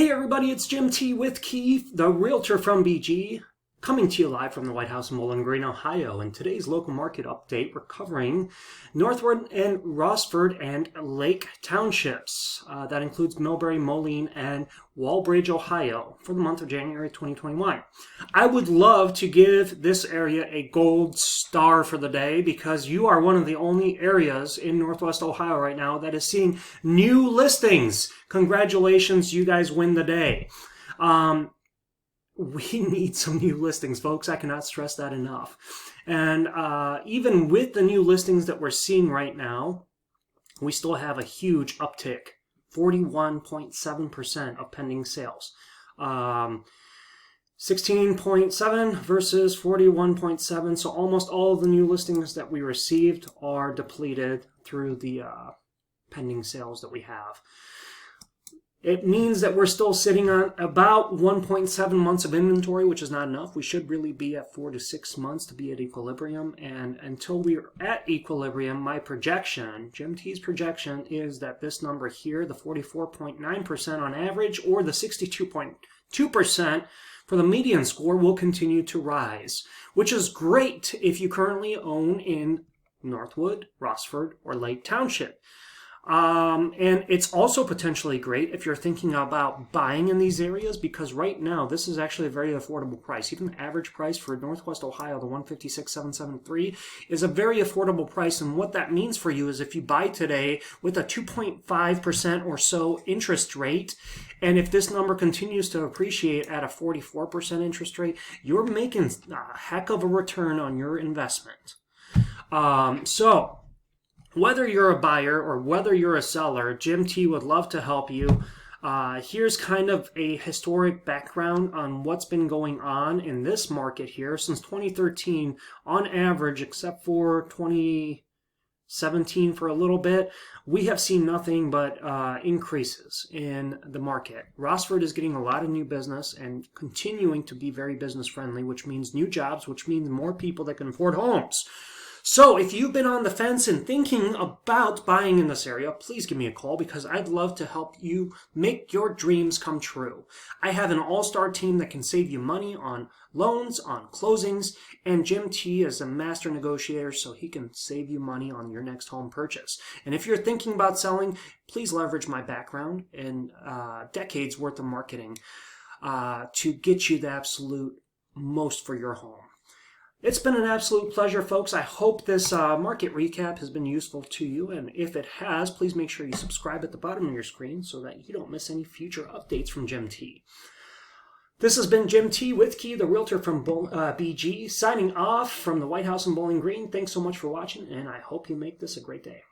Hey everybody, it's Jim T with Keith, the realtor from BG, coming to you live from the White House in Bowling Green, Ohio. In today's local market update, we're covering Northwood and Rossford and Lake Townships. That includes Millbury, Moline, and Walbridge, Ohio for the month of January 2021. I would love to give this area a gold star for the day because you are one of the only areas in Northwest Ohio right now that is seeing new listings. Congratulations, you guys win the day. We need some new listings, folks. I cannot stress that enough. And even with the new listings that we're seeing right now, we still have a huge uptick, 41.7% of pending sales. 16.7 versus 41.7. So almost all of the new listings that we received are depleted through the pending sales that we have. It means that we're still sitting on about 1.7 months of inventory, which is not enough. We should really be at 4 to 6 months to be at equilibrium. And until we're at equilibrium, my projection, Jim T's projection, is that this number here, the 44.9% on average, or the 62.2% for the median score, will continue to rise, which is great if you currently own in Northwood, Rossford, or Lake Township. And it's also potentially great if you're thinking about buying in these areas, because right now this is actually a very affordable price. Even the average price for Northwest Ohio, the 156,773, is a very affordable price. And what that means for you is if you buy today with a 2.5% or so interest rate, and if this number continues to appreciate at a 44% interest rate, you're making a heck of a return on your investment. Whether you're a buyer or whether you're a seller, Jim T would love to help you. Here's kind of a historic background on what's been going on in this market here. Since 2013, on average, except for 2017 for a little bit, we have seen nothing but increases in the market. Rossford is getting a lot of new business and continuing to be very business friendly, which means new jobs, which means more people that can afford homes. So if you've been on the fence and thinking about buying in this area, please give me a call because I'd love to help you make your dreams come true. I have an all-star team that can save you money on loans, on closings, and Jim T is a master negotiator, so he can save you money on your next home purchase. And if you're thinking about selling, please leverage my background and decades worth of marketing to get you the absolute most for your home. It's been an absolute pleasure, folks. I hope this market recap has been useful to you. And if it has, please make sure you subscribe at the bottom of your screen so that you don't miss any future updates from Jim T. This has been Jim T with Key, the realtor from BG, signing off from the White House in Bowling Green. Thanks so much for watching, and I hope you make this a great day.